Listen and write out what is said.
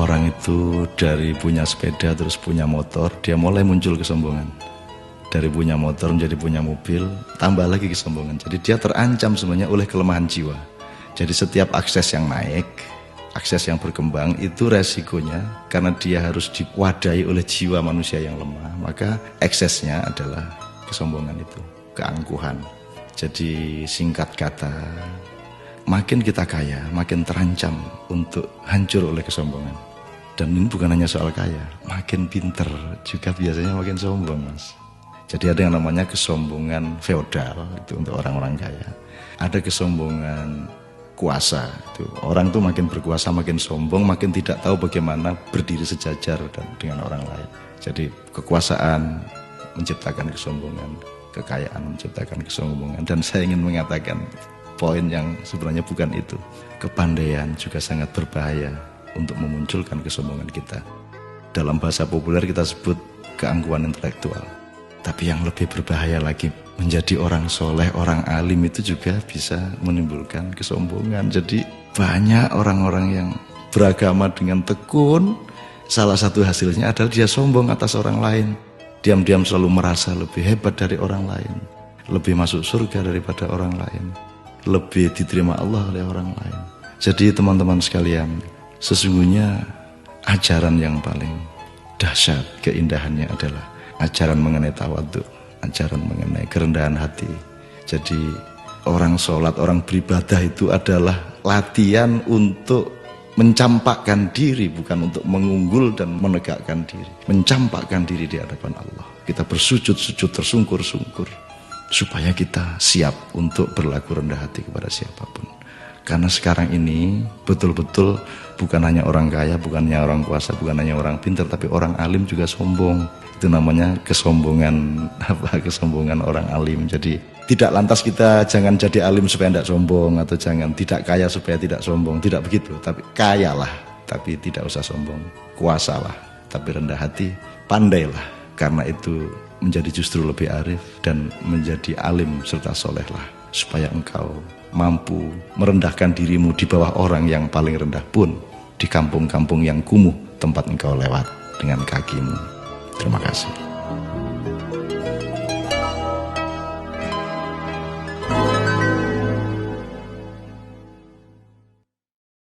Orang itu dari punya sepeda terus punya motor, dia mulai muncul kesombongan. Dari punya motor menjadi punya mobil, tambah lagi kesombongan. Jadi dia terancam sebenarnya oleh kelemahan jiwa. Jadi setiap akses yang naik, akses yang berkembang itu resikonya karena dia harus diwadai oleh jiwa manusia yang lemah. Maka eksesnya adalah kesombongan itu, keangkuhan. Jadi singkat kata, makin kita kaya, makin terancam untuk hancur oleh kesombongan. Dan ini bukan hanya soal kaya, makin pinter juga biasanya makin sombong, Mas. Jadi ada yang namanya kesombongan feodal, itu untuk orang-orang kaya. Ada kesombongan kuasa, itu orang tuh makin berkuasa, makin sombong, makin tidak tahu bagaimana berdiri sejajar dengan orang lain. Jadi kekuasaan menciptakan kesombongan, kekayaan menciptakan kesombongan. Dan saya ingin mengatakan poin yang sebenarnya bukan itu. Kepandaian juga sangat berbahaya untuk memunculkan kesombongan kita. Dalam bahasa populer kita sebut keangkuhan intelektual. Tapi yang lebih berbahaya lagi, menjadi orang soleh, orang alim itu juga bisa menimbulkan kesombongan. Jadi banyak orang-orang yang beragama dengan tekun, salah satu hasilnya adalah dia sombong atas orang lain. Diam-diam selalu merasa lebih hebat dari orang lain, lebih masuk surga daripada orang lain, lebih diterima Allah oleh orang lain. Jadi teman-teman sekalian, sesungguhnya ajaran yang paling dahsyat keindahannya adalah ajaran mengenai tawadhu, ajaran mengenai kerendahan hati. Jadi orang sholat, orang beribadah itu adalah latihan untuk mencampakkan diri, bukan untuk mengunggul dan menegakkan diri. Mencampakkan diri di hadapan Allah. Kita bersujud-sujud tersungkur-sungkur supaya kita siap untuk berlaku rendah hati kepada siapapun. Karena sekarang ini betul-betul bukan hanya orang kaya, bukan hanya orang kuasa, bukan hanya orang pintar, tapi orang alim juga sombong. Itu namanya kesombongan kesombongan orang alim. Jadi tidak lantas kita jangan jadi alim supaya tidak sombong, atau jangan tidak kaya supaya tidak sombong, tidak begitu. Tapi kayalah, tapi tidak usah sombong. Kuasalah, tapi rendah hati. Pandailah, karena itu menjadi justru lebih arif, dan menjadi alim serta solehlah, supaya engkau mampu merendahkan dirimu di bawah orang yang paling rendah pun di kampung-kampung yang kumuh tempat engkau lewat dengan kakimu. Terima kasih.